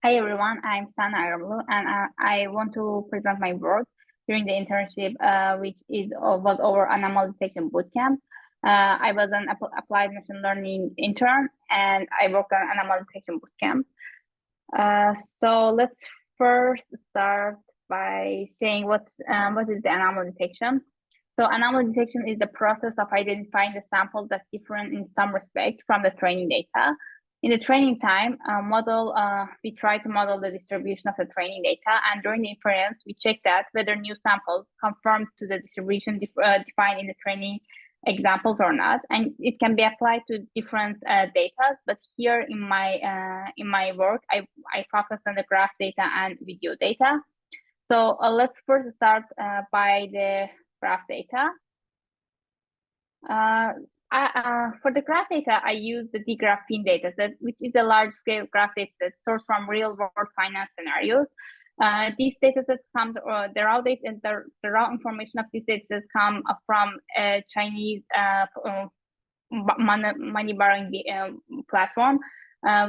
Hi everyone, I'm Sana Aramlu, and I want to present my work during the internship, which was over anomaly detection bootcamp. I was an applied machine learning intern, and I worked on anomaly detection bootcamp. So let's first start by saying what is the anomaly detection. So anomaly detection is the process of identifying the samples that differ in some respect from the training data. In the training time we try to model the distribution of the training data, and during the inference, we check that whether new samples conform to the distribution defined in the training examples or not, and it can be applied to different data. But here in my work, I focus on the graph data and video data. So let's first start by the graph data. For the graph data, I use the DGraphFin dataset, which is a large-scale graph dataset sourced from real-world finance scenarios. These datasets come, the raw data and the raw information of these datasets come from a Chinese money borrowing platform,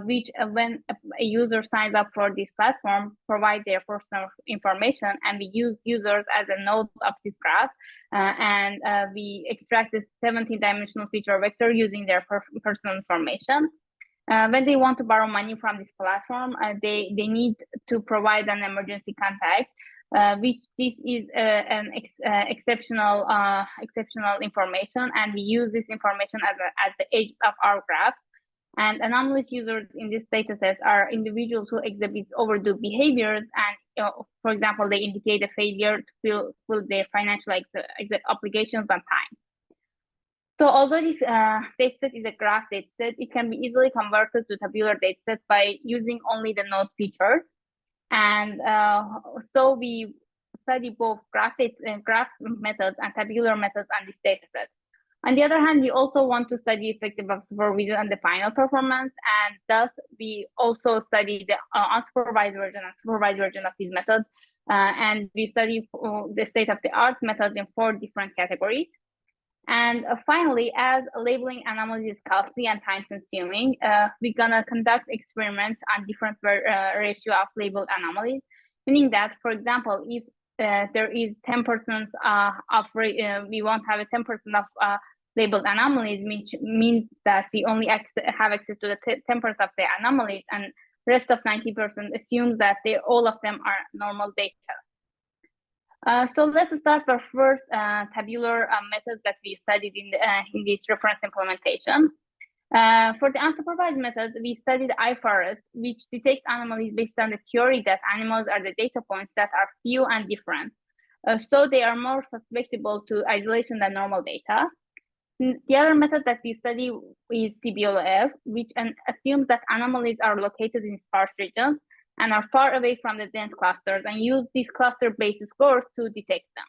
which when a user signs up for this platform, provide their personal information, and we use users as a node of this graph, and we extract the 17-dimensional feature vector using their personal information. When they want to borrow money from this platform, they need to provide an emergency contact, which this is an exceptional information, and we use this information at the edge of our graph. And anomalous users in this datasets are individuals who exhibit overdue behaviors, and for example, they indicate a failure to fill their financial obligations on time. So although this dataset is a graph dataset, it can be easily converted to tabular dataset by using only the node features. And so we study both graph methods and tabular methods on this dataset. On the other hand, we also want to study effective of supervision and the final performance, and thus we also study the unsupervised version and supervised version of these methods, and we study the state-of-the-art methods in 4 different categories. And finally, as labeling anomalies is costly and time-consuming, we're gonna conduct experiments on different ratio of labeled anomalies, meaning that, for example, if there is 10% we won't have a 10% of labeled anomalies, which means that we only have access to the 10% of the anomalies, and rest of 90% assumes that all of them are normal data. So let's start with first tabular methods that we studied in this reference implementation. For the unsupervised methods, we studied IForest, which detects anomalies based on the theory that animals are the data points that are few and different. So they are more susceptible to isolation than normal data. The other method that we study is CBLOF, which assumes that anomalies are located in sparse regions and are far away from the dense clusters, and use these cluster-based scores to detect them.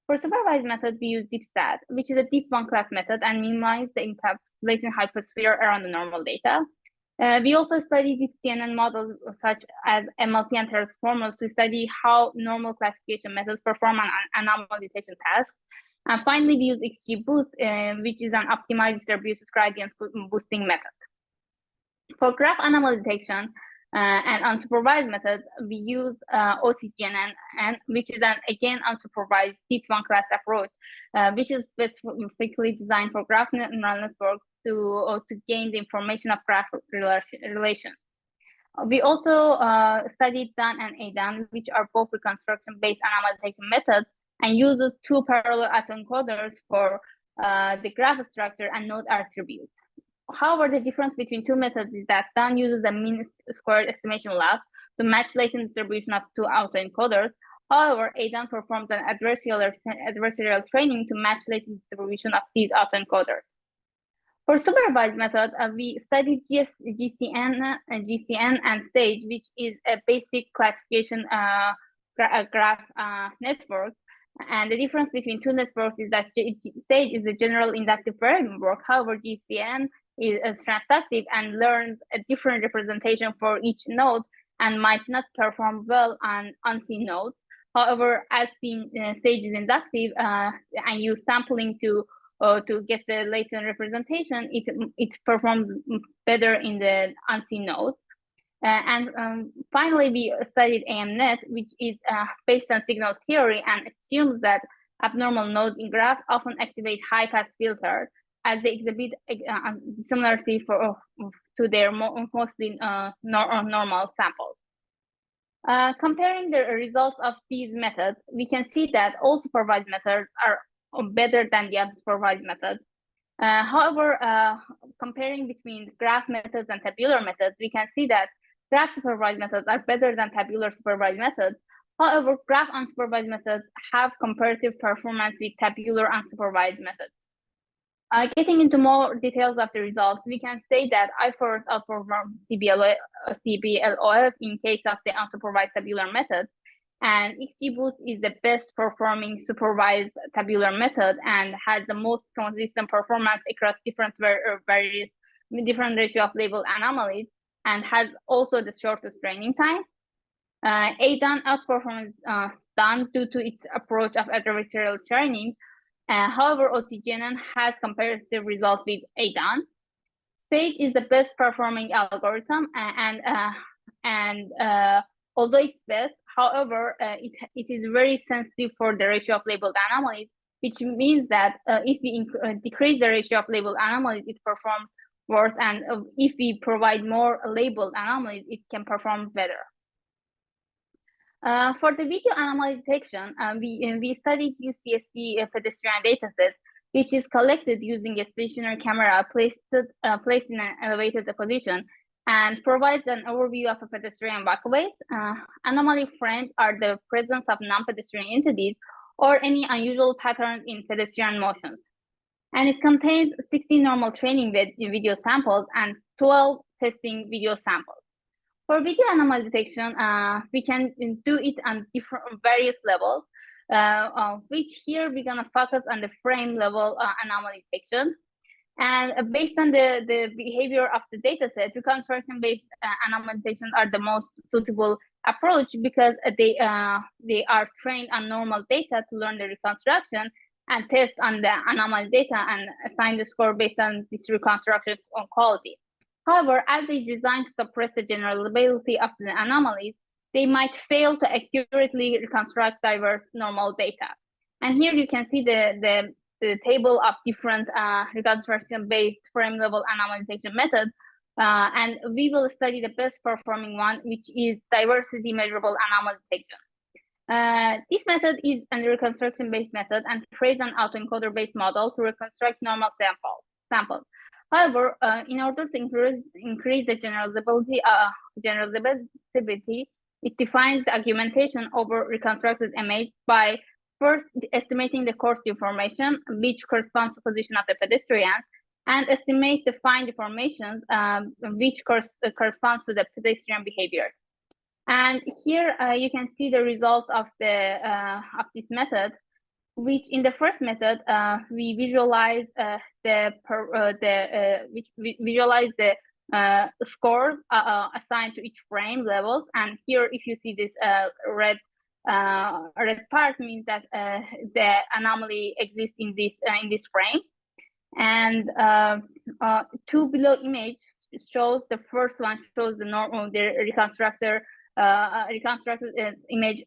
For supervised methods, we use DeepSAD, which is a deep one-class method, and minimize the encapsulating hypersphere around the normal data. We also study GCN models such as MLT and transformers to study how normal classification methods perform on anomaly detection tasks. And finally, we use XGBoost, which is an optimized distributed gradient boosting method. For graph anomaly detection and unsupervised methods, we use OCGNN, which is again unsupervised deep one-class approach, which is specifically designed for graph neural networks to gain the information of graph relations. We also studied DONE and AdONE, which are both reconstruction-based anomaly detection methods, and uses 2 parallel autoencoders for the graph structure and node attributes. However, the difference between 2 methods is that DONE uses a mean squared estimation loss to match latent distribution of 2 autoencoders. However, AdONE performs an adversarial training to match latent distribution of these autoencoders. For supervised method, we studied GCN and SAGE, which is a basic classification graph network. And the difference between 2 networks is that SAGE is a general inductive framework. However, GCN is transductive and learns a different representation for each node and might not perform well on unseen nodes. However, as seen, SAGE is inductive and use sampling to get the latent representation, it performs better in the unseen nodes. Finally, we studied AMNet, which is based on signal theory and assumes that abnormal nodes in graph often activate high-pass filters as they exhibit similarity to their mostly normal samples. Comparing the results of these methods, we can see that all supervised methods are better than the unsupervised methods. However, comparing between graph methods and tabular methods, we can see that graph supervised methods are better than tabular supervised methods. However, graph unsupervised methods have comparative performance with tabular unsupervised methods. Getting into more details of the results, we can say that IForest outperformed CBLOF in case of the unsupervised tabular methods, and XGBoost is the best performing supervised tabular method and has the most consistent performance across different ratio of labeled anomalies, and has also the shortest training time. AdONE outperforms done due to its approach of adversarial training. However, OCGNN has comparative results with AdONE. SAGE is the best performing algorithm, and although it's best, however, it is very sensitive for the ratio of labeled anomalies, which means that if we decrease the ratio of labeled anomalies, it performs worse, and if we provide more labeled anomalies, it can perform better. For the video anomaly detection, we studied UCSD pedestrian dataset, which is collected using a stationary camera placed in an elevated position and provides an overview of a pedestrian walkways. Anomaly frames are the presence of non-pedestrian entities or any unusual patterns in pedestrian motions. And it contains 60 normal training video samples and 12 testing video samples. For video anomaly detection, we can do it on various levels, which here we're gonna focus on the frame level anomaly detection. And based on the behavior of the dataset, reconstruction-based anomaly detection are the most suitable approach because they are trained on normal data to learn the reconstruction and test on the anomaly data and assign the score based on this reconstruction quality. However, as they designed to suppress the generalizability of the anomalies, they might fail to accurately reconstruct diverse normal data. And here you can see the table of different reconstruction-based frame-level anomaly detection methods, and we will study the best performing one, which is diversity measurable anomaly detection. This method is a reconstruction-based method and trains an autoencoder-based model to reconstruct normal samples. However, in order to increase the generalizability, it defines the augmentation over reconstructed image by first estimating the coarse deformation, which corresponds to position of the pedestrian, and estimate the fine deformations, which corresponds to the pedestrian behaviors. And here you can see the results of this method, which in the first method we visualize the scores assigned to each frame levels. And here, if you see this red part, means that the anomaly exists in this frame. And two below image shows the first one shows the reconstructed image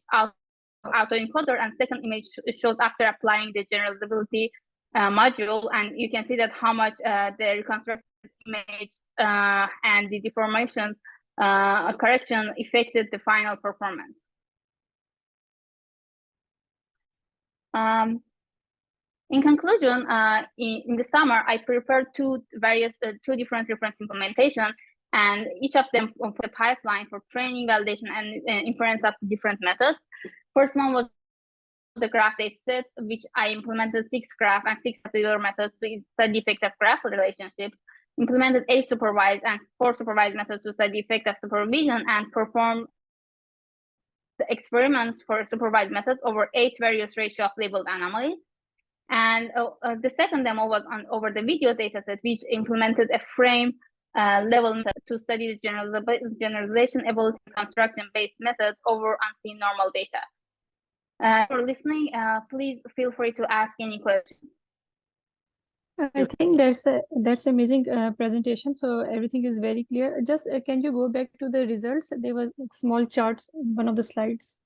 autoencoder, and second image shows after applying the generalizability module, and you can see that how much the reconstructed image and the deformations correction affected the final performance. In conclusion, in the summer, I prepared two different reference implementations, and each of them for the pipeline for training, validation, and inference of different methods. First one was the graph dataset, which I implemented 6 graph and 6 tabular methods to study effect of graph relationships, implemented 8 supervised and 4 supervised methods to study effect of supervision, and performed the experiments for supervised methods over 8 various ratio of labeled anomalies. And the second demo was over the video dataset, which implemented a frame level method to study the generalization ability construction-based methods over unseen normal data. For listening, please feel free to ask any questions. I think that's amazing presentation. So everything is very clear. Just can you go back to the results? There was like, small charts in one of the slides.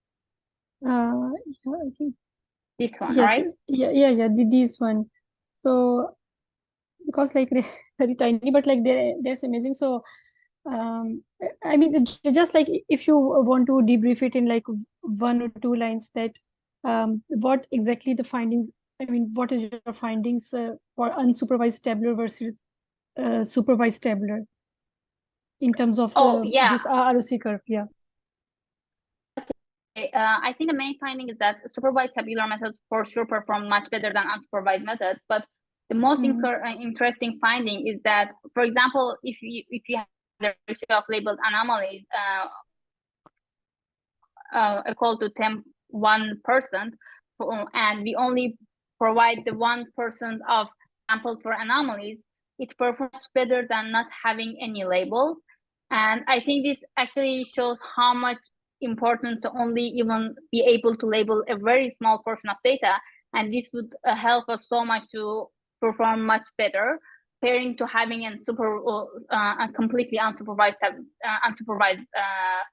Yeah, I think This one, yes, right? yeah. These one. So because like they're very tiny, but like that's amazing. So I mean, just like if you want to debrief it in like 1 or 2 lines, that what exactly the findings. I mean, what is your findings for unsupervised tabular versus supervised tabular in terms of Oh, yeah. this ROC curve? Yeah. I think the main finding is that supervised tabular methods for sure perform much better than unsupervised methods. But the most interesting finding is that, for example, if you have the ratio of labeled anomalies equal to 1%, and we only provide the 1% of samples for anomalies, it performs better than not having any labels. And I think this actually shows how much important to only even be able to label a very small portion of data, and this would help us so much to perform much better, comparing to having a completely unsupervised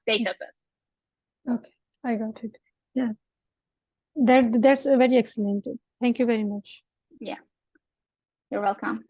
data set. Okay, I got it. Yeah, that's very excellent. Thank you very much. Yeah, you're welcome.